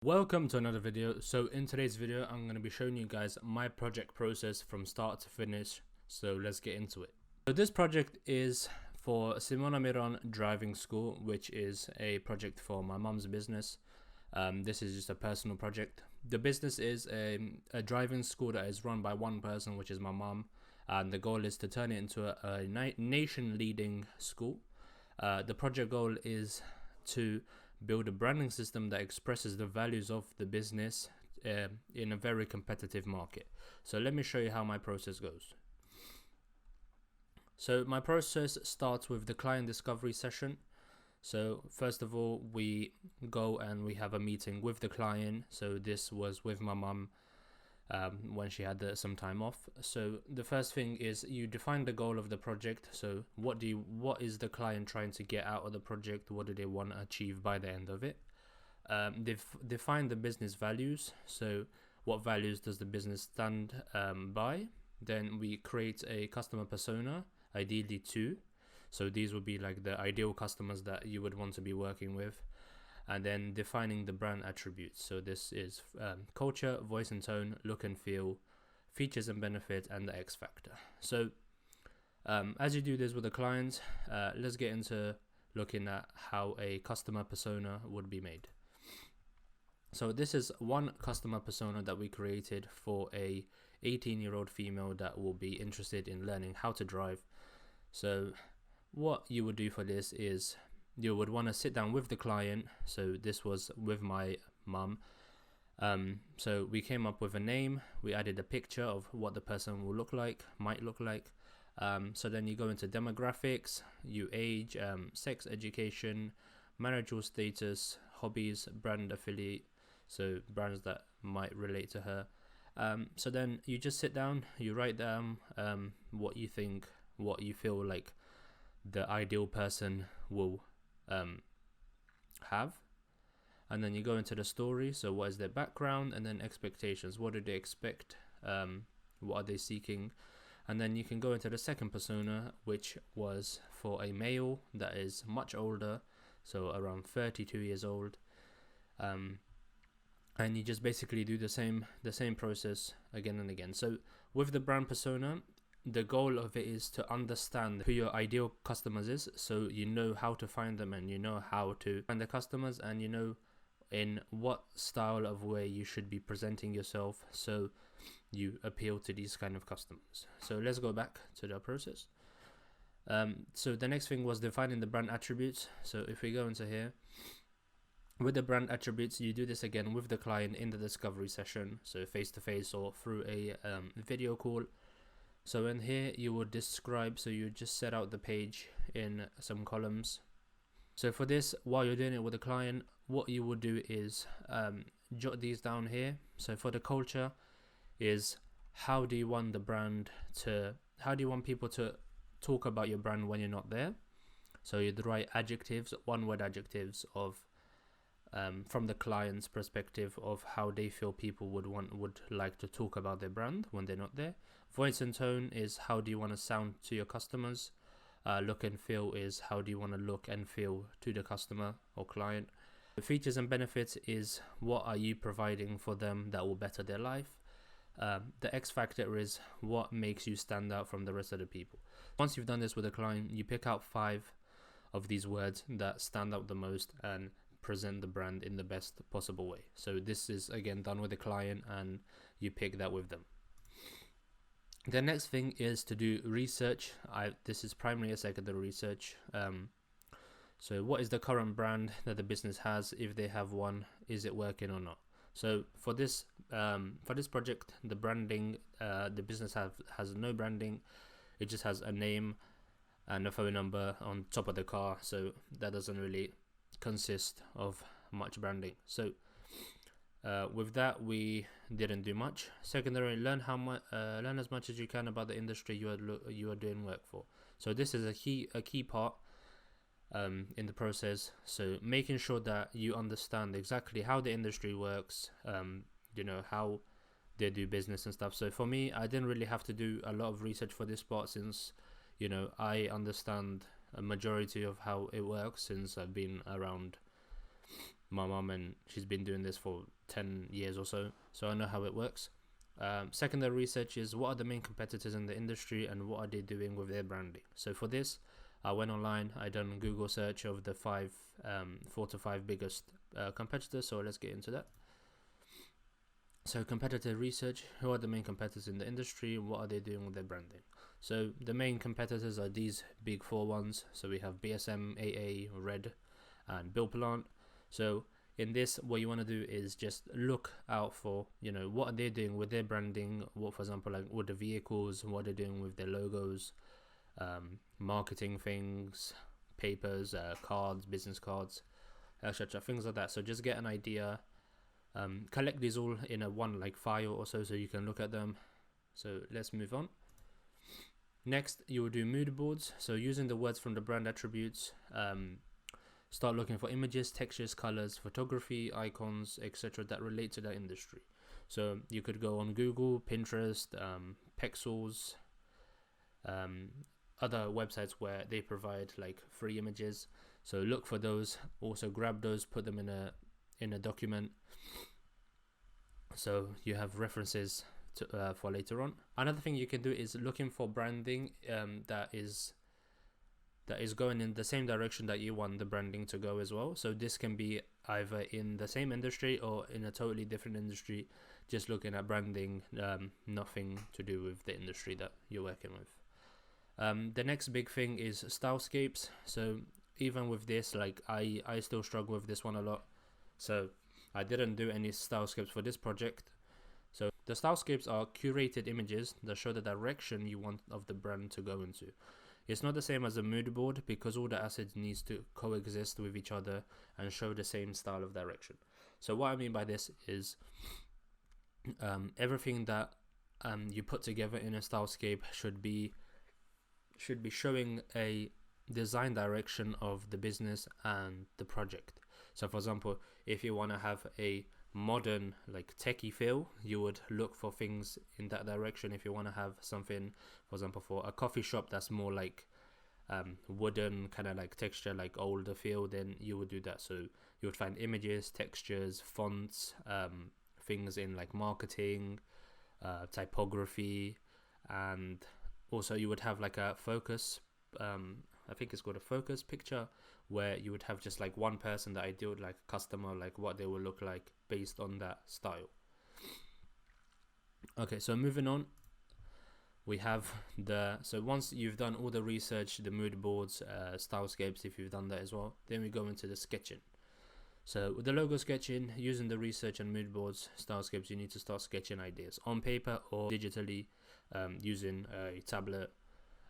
Welcome to another video. So in today's video I'm going to be showing you guys my project process from start to finish. So let's get into it. So this project is for Miron driving school, which is a project for my mum's business. This is just a personal project. The business is a driving school that is run by one person, which is my mum, and the goal is to turn it into a nation leading school. The project goal is to build a branding system that expresses the values of the business in a very competitive market. So let me show you how my process goes. So my process starts with the client discovery session. So first of all, we go and we have a meeting with the client. So this was with my mum when she had some time off. So the first thing is you define the goal of the project. So what is the client trying to get out of the project? What do they want to achieve by the end of it? Define the business values. So what values does the business stand by? Then we create a customer persona, ideally 2. So these would be like the ideal customers that you would want to be working with. And then defining the brand attributes. So this is culture, voice and tone, look and feel, features and benefits, and the X factor. So as you do this with the clients, let's get into looking at how a customer persona would be made. So this is one customer persona that we created for a 18-year-old female that will be interested in learning how to drive. So what you would do for this is you would want to sit down with the client. So this was with my mum. So we came up with a name. We added a picture of what the person will might look like. So then you go into demographics, age, sex, education, marital status, hobbies, brand affiliate. So brands that might relate to her. So then you just sit down, you write down what you feel like the ideal person will have, and then you go into the story. So what is their background, and then expectations. What do they expect? What are they seeking? And then you can go into the second persona, which was for a male that is much older, so around 32 years old. And you just basically do the same process again and again. So with the brand persona, the goal of it is to understand who your ideal customers is, so you know how to find them, and you know how to find the customers, and you know in what style of way you should be presenting yourself so you appeal to these kind of customers. So let's go back to the process. So the next thing was defining the brand attributes. So if we go into here, with the brand attributes, you do this again with the client in the discovery session, so face to face or through a video call. So in here you would describe, so you just set out the page in some columns. So for this, while you're doing it with the client, what you would do is jot these down here. So for the culture is, how do you want people to talk about your brand when you're not there? So you'd write adjectives, one word adjectives of from the client's perspective of how they feel people would like to talk about their brand when they're not there. Voice and tone is, how do you want to sound to your customers? Look and feel is, how do you want to look and feel to the customer or client? The features and benefits is, what are you providing for them that will better their life? The X factor is, what makes you stand out from the rest of the people? Once you've done this with a client, you pick out 5 of these words that stand out the most and present the brand in the best possible way. So this is again done with the client, and you pick that with them. The next thing is to do research. This is primary and secondary research. So what is the current brand that the business has? If they have one, is it working or not? So for this project, the branding, the business has no branding. It just has a name and a phone number on top of the car. So that doesn't really consist of much branding. So with that, we didn't do much. Secondary, learn as much as you can about the industry you are doing work for. So this is a key part in the process. So making sure that you understand exactly how the industry works, how they do business and stuff. So for me, I didn't really have to do a lot of research for this part, since I understand a majority of how it works, since I've been around my mum, and she's been doing this for 10 years or so, so I know how it works. Secondary research is what are the main competitors in the industry and what are they doing with their branding. So for this, I went online, I done Google search of the 4 to 5 biggest competitors. So let's get into that. So competitor research, who are the main competitors in the industry, what are they doing with their branding? So the main competitors are these big 4 ones. So we have BSM, AA, Red, and Bill Plant. So in this, what you want to do is just look out for, what are they doing with their branding, what, for example, like with the vehicles, what they're doing with their logos, marketing things, papers, cards, business cards, etc., things like that. So just get an idea, collect these all in a one like file or so you can look at them. So let's move on. Next, you will do mood boards. So using the words from the brand attributes, start looking for images, textures, colors, photography, icons, etc. that relate to that industry. So you could go on Google, Pinterest, Pexels, other websites where they provide like free images. So look for those. Also grab those, put them in a document, so you have references to, for later on. Another thing you can do is looking for branding that is going in the same direction that you want the branding to go as well. So this can be either in the same industry or in a totally different industry, just looking at branding, nothing to do with the industry that you're working with. The next big thing is stylescapes. So even with this, like I still struggle with this one a lot, so I didn't do any stylescapes for this project. So the stylescapes are curated images that show the direction you want of the brand to go into. It's not the same as a mood board because all the assets needs to coexist with each other and show the same style of direction. So what I mean by this is everything that you put together in a stylescape should be showing a design direction of the business and the project. So for example, if you want to have a modern like techie feel, you would look for things in that direction. If you want to have something, for example, for a coffee shop that's more like wooden kind of like texture, like older feel, then you would do that. So you would find images, textures, fonts, things in like marketing, typography, and also you would have like a focus, I think it's called a focus picture, where you would have just like one person that ideal, like a customer, like what they will look like based on that style. Okay, so moving on, we have so once you've done all the research, the mood boards, stylescapes, if you've done that as well, then we go into the sketching. So with the logo sketching, using the research and mood boards, stylescapes, you need to start sketching ideas on paper or digitally, using a tablet,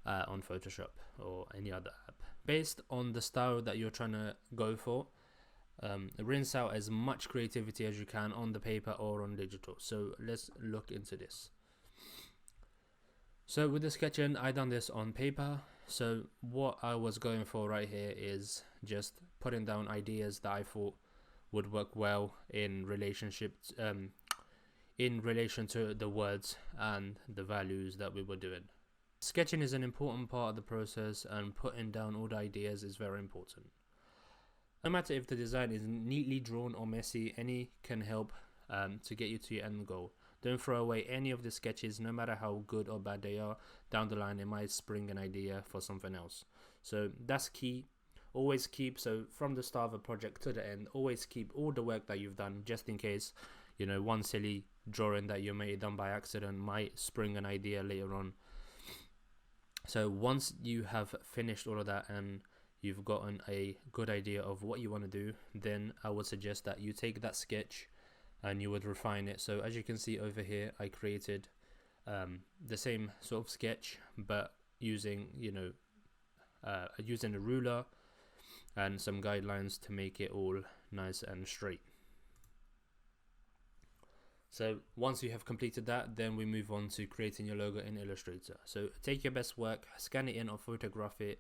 on Photoshop or any other app. Based on the style that you're trying to go for, rinse out as much creativity as you can on the paper or on digital. So let's look into this. So with the sketching, I done this on paper. So what I was going for right here is just putting down ideas that I thought would work well in relation to the words and the values that we were doing. Sketching is an important part of the process, and putting down all the ideas is very important. No matter if the design is neatly drawn or messy, any can help to get you to your end goal. Don't throw away any of the sketches, no matter how good or bad they are. Down the line, it might spring an idea for something else. So that's key. Always keep, so from the start of a project to the end, always keep all the work that you've done, just in case, one silly drawing that you may have done by accident might spring an idea later on. So once you have finished all of that and you've gotten a good idea of what you want to do, then I would suggest that you take that sketch and you would refine it. So as you can see over here, I created the same sort of sketch, but using using a ruler and some guidelines to make it all nice and straight. So once you have completed that, then we move on to creating your logo in Illustrator. So take your best work, scan it in or photograph it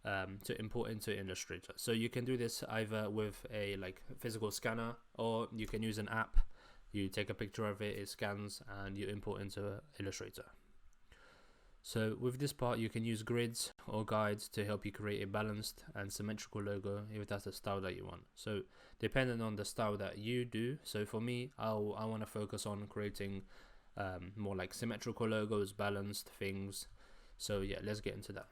to import into Illustrator. So you can do this either with a physical scanner, or you can use an app. You take a picture of it, it scans, and you import into Illustrator. So with this part, you can use grids or guides to help you create a balanced and symmetrical logo if that's the style that you want. So depending on the style that you do, so for me, I want to focus on creating more like symmetrical logos, balanced things. So yeah, let's get into that.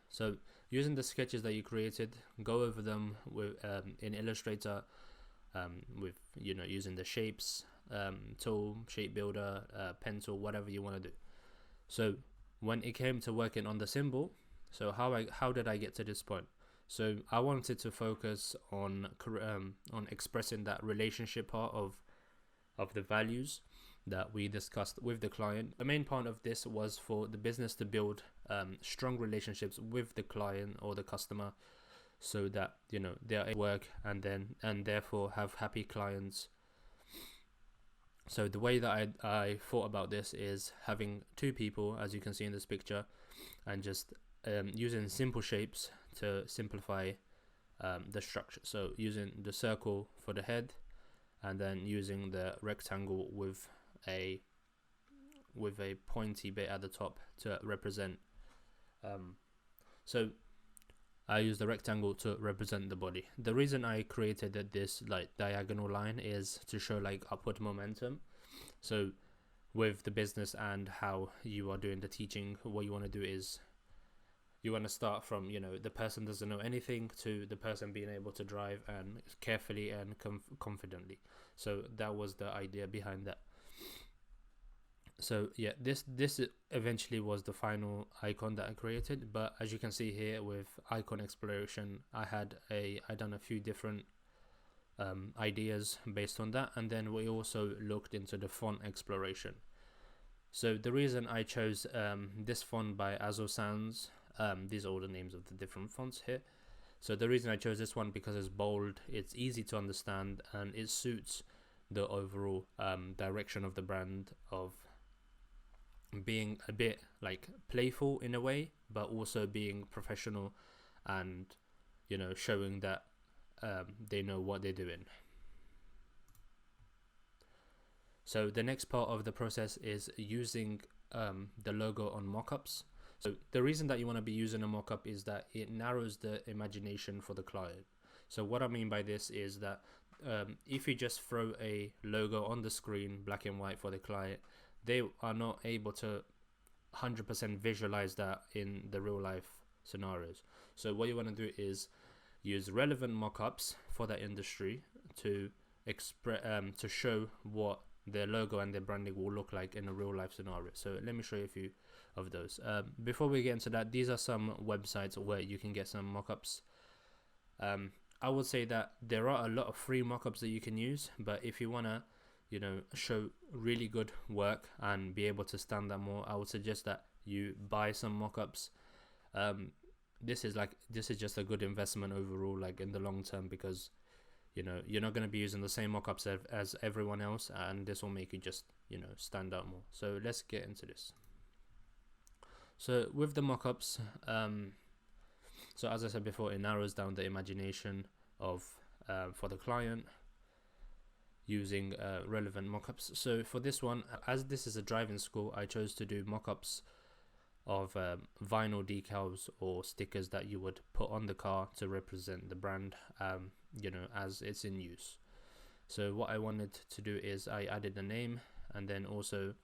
So using the sketches that you created, go over them with in Illustrator, with using the shapes tool, shape builder, pen tool, whatever you want to do. So when it came to working on the symbol, so how did I get to this point? So I wanted to focus on expressing that relationship part of the values that we discussed with the client. The main part of this was for the business to build strong relationships with the client or the customer, so that they're at work and therefore have happy clients. So the way that I thought about this is having two people, as you can see in this picture, and just using simple shapes to simplify the structure. So using the circle for the head, and then using the rectangle with a pointy bit at the top to represent. So I use the rectangle to represent the body. The reason I created this like diagonal line is to show like upward momentum. So with the business and how you are doing the teaching, what you want to do is you want to start from the person doesn't know anything to the person being able to drive and carefully and confidently. So that was the idea behind that. So yeah, this eventually was the final icon that I created, but as you can see here with icon exploration, I done a few different ideas based on that, and then we also looked into the font exploration. So the reason I chose this font by Azo Sans, these are all the names of the different fonts here. So the reason I chose this one because it's bold, it's easy to understand, and it suits the overall direction of the brand of being a bit like playful in a way, but also being professional and showing that they know what they're doing. So the next part of the process is using the logo on mockups. So the reason that you want to be using a mockup is that it narrows the imagination for the client. So what I mean by this is that if you just throw a logo on the screen, black and white, for the client, they are not able to 100% visualize that in the real life scenarios. So what you want to do is use relevant mockups for that industry to to show what their logo and their branding will look like in a real life scenario. So let me show you a few of those. Before we get into that, these are some websites where you can get some mockups. I would say that there are a lot of free mockups that you can use, but if you want to show really good work and be able to stand out more, I would suggest that you buy some mockups. This is just a good investment overall, like in the long term, because you're not going to be using the same mockups as everyone else, and this will make you just stand out more. So let's get into this. So with the mockups, so as I said before, it narrows down the imagination of for the client, using relevant mockups. So for this one, as this is a driving school, I chose to do mockups of vinyl decals or stickers that you would put on the car to represent the brand, as it's in use. So what I wanted to do is I added a name, and then also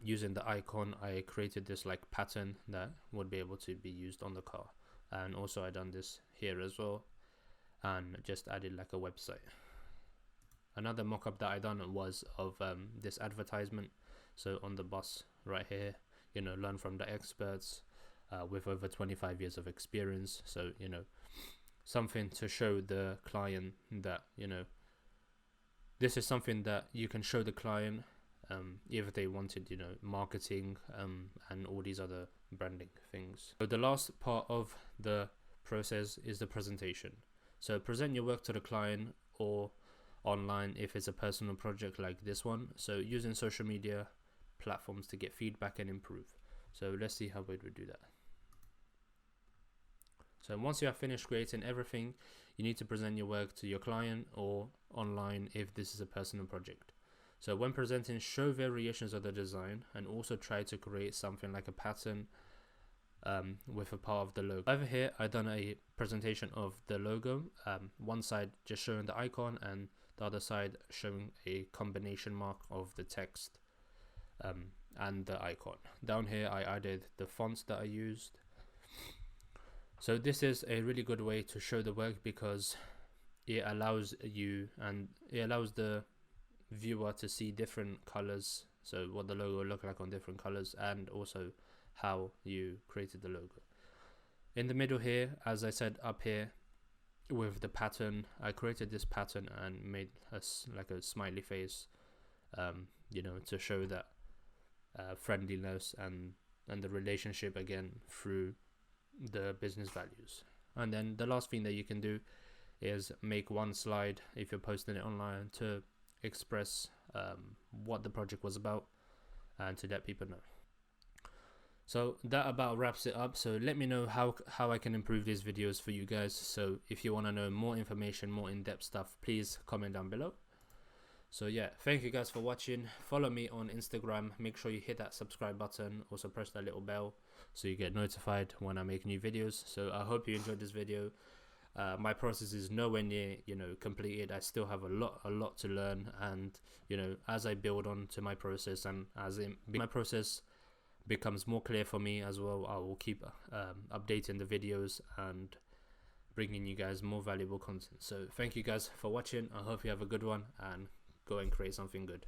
using the icon, I created this like pattern that would be able to be used on the car. And also I done this here as well, and just added like a website. Another mockup that I done was of this advertisement. So on the bus right here, learn from the experts with over 25 years of experience. So something to show the client that this is something that you can show the client if they wanted marketing and all these other branding things. So the last part of the process is the presentation. So present your work to the client or online if it's a personal project like this one. So using social media platforms to get feedback and improve. So let's see how we would do that. So once you have finished creating everything, you need to present your work to your client or online if this is a personal project. So when presenting, show variations of the design and also try to create something like a pattern with a part of the logo. Over here, I've done a presentation of the logo. One side just showing the icon and the other side showing a combination mark of the text and the icon. Down here, I added the fonts that I used. So this is a really good way to show the work because it allows you and it allows the viewer to see different colors, so what the logo will look like on different colors, and also how you created the logo. In the middle here, as I said up here with the pattern, I created this pattern and made like a smiley face, you know, to show that friendliness and the relationship again through the business values. And then the last thing that you can do is make one slide if you're posting it online to express what the project was about and to let people know. So that about wraps it up. So let me know how I can improve these videos for you guys. So if you want to know more information, more in-depth stuff, please comment down below. So yeah, thank you guys for watching. Follow me on Instagram. Make sure you hit that subscribe button. Also press that little bell so you get notified when I make new videos. So I hope you enjoyed this video. My process is nowhere near, you know, completed. I still have a lot to learn, and you know, as I build on to my process and as my process becomes more clear for me as well, I will keep updating the videos and bringing you guys more valuable content. So thank you guys for watching. I hope you have a good one and go and create something good.